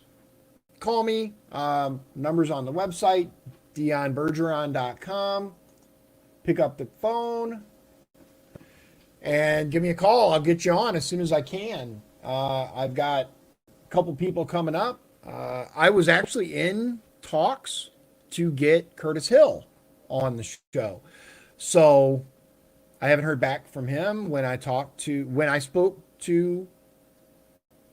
call me. Numbers on the website, dionbergeron.com. Pick up the phone and give me a call. I'll get you on as soon as I can. I've got a couple people coming up. I was actually in talks to get Curtis Hill on the show. So I haven't heard back from him. When I spoke to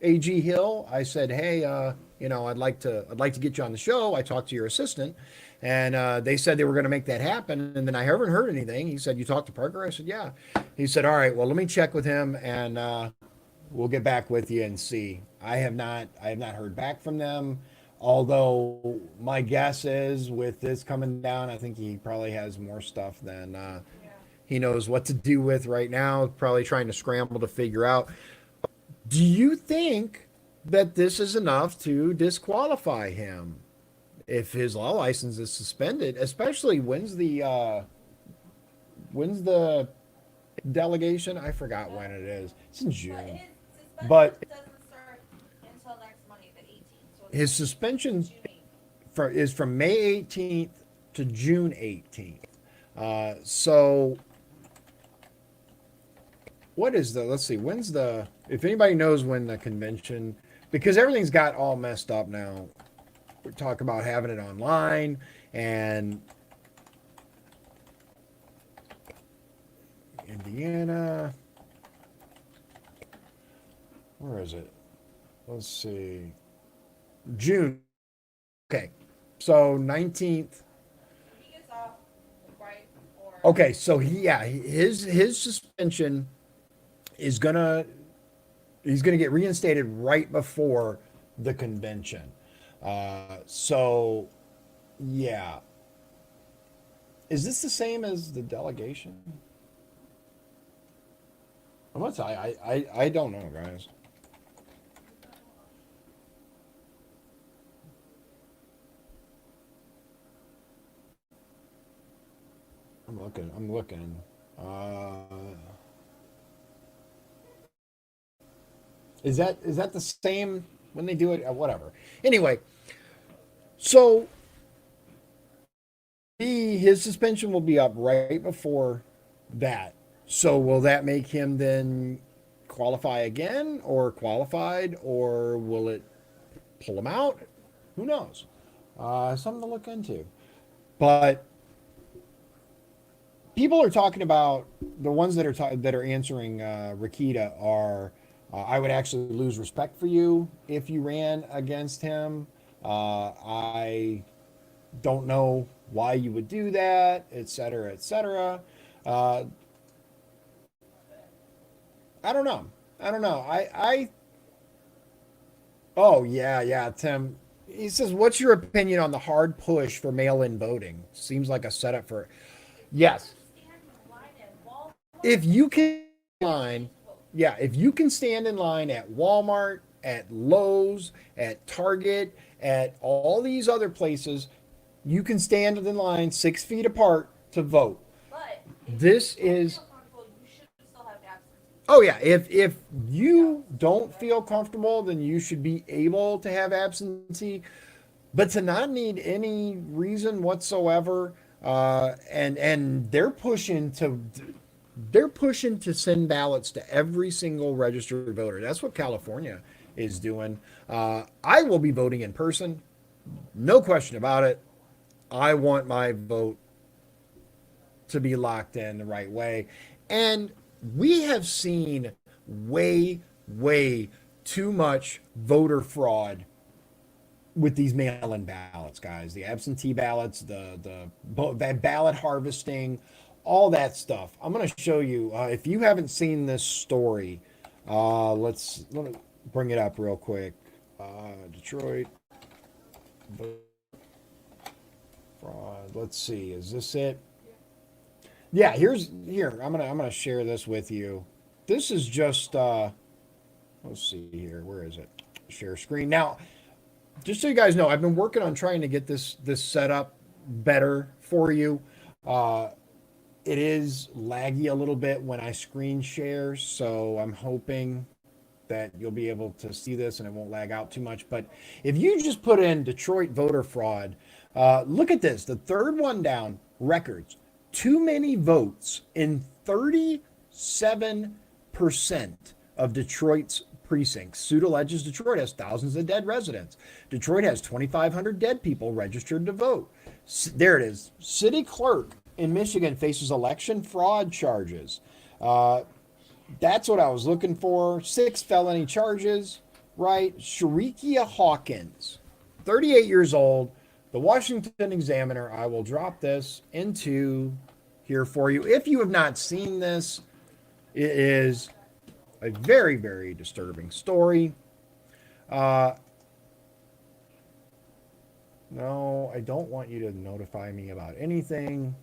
AG Hill, I said, hey, I'd like to get you on the show. I talked to your assistant, and they said they were going to make that happen. And then I haven't heard anything. He said, you talked to Parker? I said, yeah. He said, all right, well, let me check with him, and we'll get back with you and see. I have not heard back from them. Although my guess is with this coming down, I think he probably has more stuff than he knows what to do with right now. Probably trying to scramble to figure out. Do you think that this is enough to disqualify him if his law license is suspended? Especially when's the delegation? I forgot when it is. It's in June. But doesn't start until next Monday, the 18th. So his suspension is from May 18th to June 18th. So what is let's see, if anybody knows when the convention, because everything's got all messed up now. We talk about having it online, and Indiana, where is it? Let's see. June. Okay. So 19th. he gets off right before. Okay, so his suspension is he's gonna get reinstated right before the convention. So yeah. Is this the same as the delegation? I'm gonna tell you, I don't know, guys. I'm looking. I'm looking. Is that the same when they do it? Whatever. Anyway, so his suspension will be up right before that. So will that make him then qualify again, or qualified, or will it pull him out? Who knows? Something to look into. But people are talking about the ones that are answering Rakita are. I would actually lose respect for you if you ran against him. I don't know why you would do that, et cetera, et cetera. Uh, I don't know. I don't know. Oh yeah, Tim. He says, "What's your opinion on the hard push for mail-in voting? Seems like a setup for." Yes, if you can line, yeah, if you can stand in line at Walmart, at Lowe's, at Target, at all these other places, you can stand in line 6 feet apart to vote. This is Oh yeah, if you don't feel comfortable, then you should be able to have absentee, but to not need any reason whatsoever, and they're pushing to send ballots to every single registered voter. That's what California is doing. I will be voting in person, no question about it. I want my vote to be locked in the right way. And we have seen way, way too much voter fraud with these mail-in ballots, guys. The absentee ballots, the ballot harvesting, all that stuff. I'm going to show you. If you haven't seen this story, let me bring it up real quick. Detroit fraud. Let's see. Is this it? Yeah, here. I'm gonna share this with you. This is just let's see here. Where is it? Share screen. Now, just so you guys know, I've been working on trying to get this set up better for you. Uh it is laggy a little bit when I screen share, so I'm hoping that you'll be able to see this and it won't lag out too much. But if you just put in Detroit voter fraud, look at this. The third one down, records. Too many votes in 37% of Detroit's precincts. Suit alleges Detroit has thousands of dead residents. Detroit has 2,500 dead people registered to vote. There it is. City clerk in Michigan faces election fraud charges. That's what I was looking for. 6 felony charges, right? Sharikia Hawkins, 38 years old. The Washington Examiner, I will drop this into here for you. If you have not seen this, it is a very, very disturbing story. Uh, no, I don't want you to notify me about anything.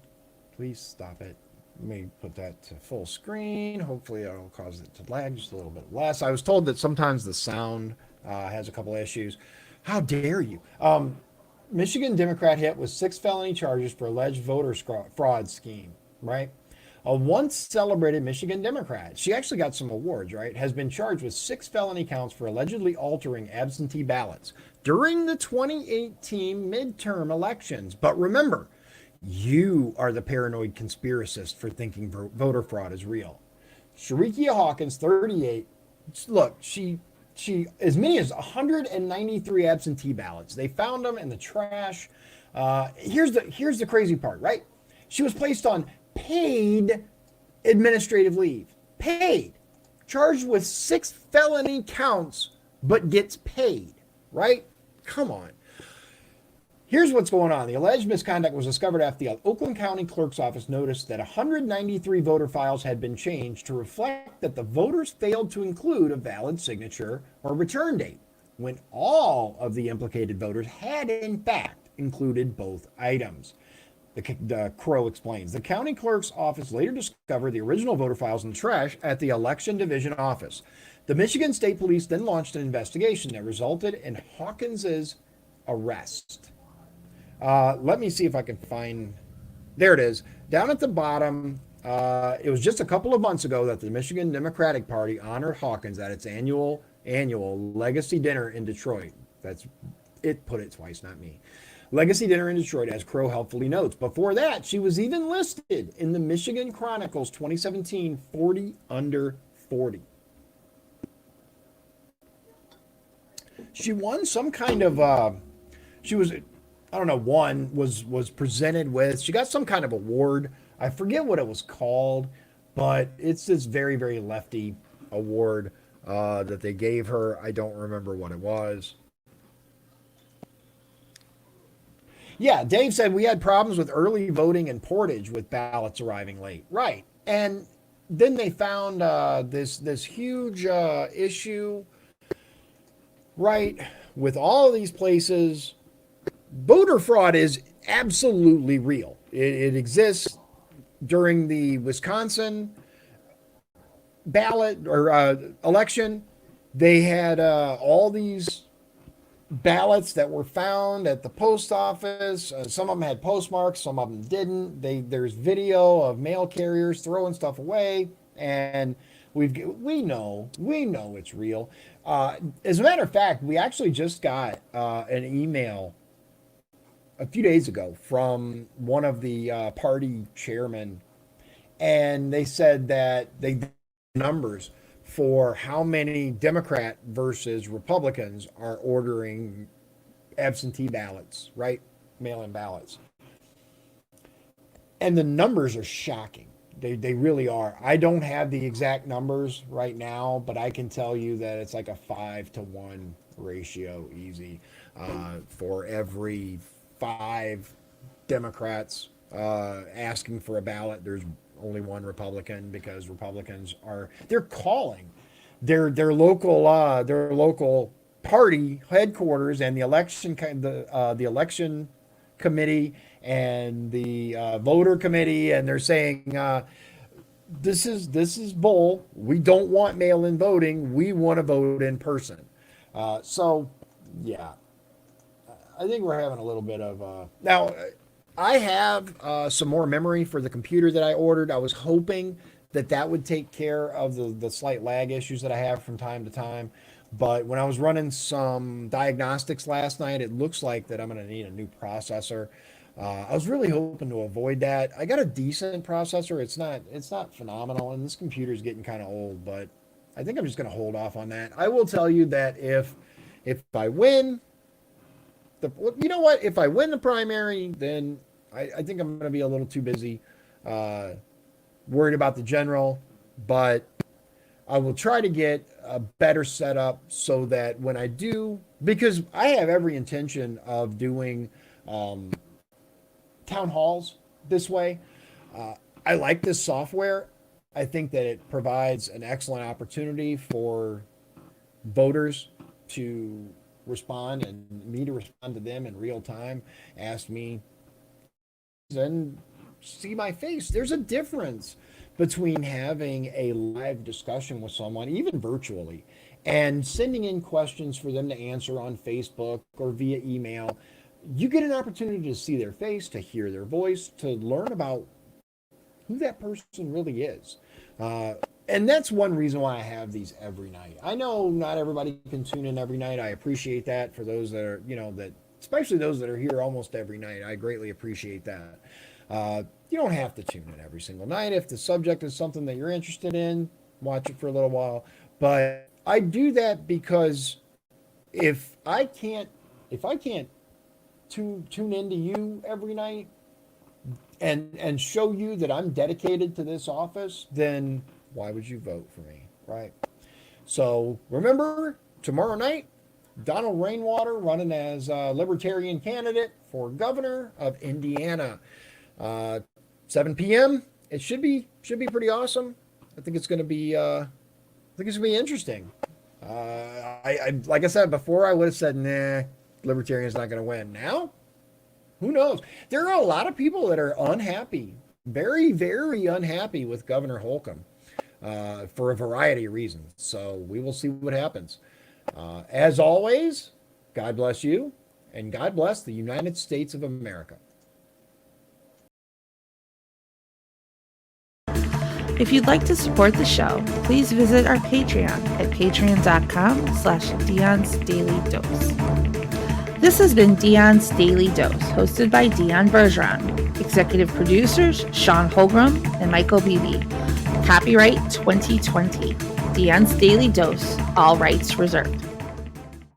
Please stop it. Let me put that to full screen. Hopefully, it'll cause it to lag just a little bit less. I was told that sometimes the sound has a couple issues. How dare you? Michigan Democrat hit with 6 felony charges for alleged voter fraud scheme, right? A once celebrated Michigan Democrat, she actually got some awards, right? Has been charged with 6 felony counts for allegedly altering absentee ballots during the 2018 midterm elections. But remember, you are the paranoid conspiracist for thinking voter fraud is real. Sharikia Hawkins, 38. Look, she as many as 193 absentee ballots. They found them in the trash. Here's the crazy part, right? She was placed on paid administrative leave. Paid. Charged with 6 felony counts, but gets paid, right? Come on. Here's what's going on. The alleged misconduct was discovered after the Oakland County Clerk's Office noticed that 193 voter files had been changed to reflect that the voters failed to include a valid signature or return date, when all of the implicated voters had in fact included both items. The Crow explains. The county clerk's office later discovered the original voter files in the trash at the election division office. The Michigan State Police then launched an investigation that resulted in Hawkins's arrest. Let me see if I can find. There it is. Down at the bottom, it was just a couple of months ago that the Michigan Democratic Party honored Hawkins at its annual legacy dinner in Detroit. That's it. Put it twice, not me. Legacy dinner in Detroit, as Crow helpfully notes. Before that, she was even listed in the Michigan Chronicles 2017 40 under 40. She won some kind of she was, I don't know, was presented with, she got some kind of award. I forget what it was called, but it's this very, very lefty award that they gave her. I don't remember what it was. Yeah, Dave said we had problems with early voting in Portage with ballots arriving late. Right. And then they found this huge issue, right, with all of these places. Voter fraud is absolutely real. It exists. During the Wisconsin ballot or election, they had all these ballots that were found at the post office. Some of them had postmarks, some of them didn't. There's video of mail carriers throwing stuff away, and we know it's real. As a matter of fact, we actually just got an email a few days ago from one of the party chairmen, and they said that they numbers for how many Democrat versus Republicans are ordering absentee ballots, right? Mail-in ballots. And the numbers are shocking. They really are. I don't have the exact numbers right now, but I can tell you that it's like a 5-to-1 ratio easy for every 5 Democrats asking for a ballot. There's only one Republican, because Republicans they're calling their local party headquarters and the election committee and the voter committee, and they're saying this is bull. We don't want mail-in voting. We want to vote in person. So yeah, I think we're having a little bit of now. I have some more memory for the computer that I ordered. I was hoping that would take care of the slight lag issues that I have from time to time. But when I was running some diagnostics last night, it looks like that I'm going to need a new processor. I was really hoping to avoid that. I got a decent processor. It's not phenomenal, and this computer is getting kind of old. But I think I'm just going to hold off on that. I will tell you that if I win you know what? If I win the primary, then I think I'm going to be a little too busy worried about the general, but I will try to get a better setup so that when I do, because I have every intention of doing town halls this way. I like this software. I think that it provides an excellent opportunity for voters to respond and me to respond to them in real time, ask me, and see my face. There's a difference between having a live discussion with someone, even virtually, and sending in questions for them to answer on Facebook or via email. You get an opportunity to see their face, to hear their voice, to learn about who that person really is. And that's one reason why I have these every night. I know not everybody can tune in every night. I appreciate that for those that are, especially those that are here almost every night. I greatly appreciate that. You don't have to tune in every single night. If the subject is something that you're interested in, watch it for a little while. But I do that because if I can't tune into you every night and show you that I'm dedicated to this office, then why would you vote for me, right? So remember, tomorrow night, Donald Rainwater running as a Libertarian candidate for governor of Indiana. 7 p.m. It should be pretty awesome. I think it's going to be interesting. I like I said before, I would have said, nah, Libertarian's not going to win. Now, Who knows? There are a lot of people that are unhappy, very, very unhappy with Governor Holcomb for a variety of reasons. So we will see what happens. As always, God bless you, and God bless the United States of America. If you'd like to support the show, please visit our Patreon at patreon.com/Dion's Daily Dose. This has been Dion's Daily Dose, hosted by Dion Bergeron. Executive producers Sean Holgram and Michael Beebe. Copyright 2020. Dion's Daily Dose, all rights reserved.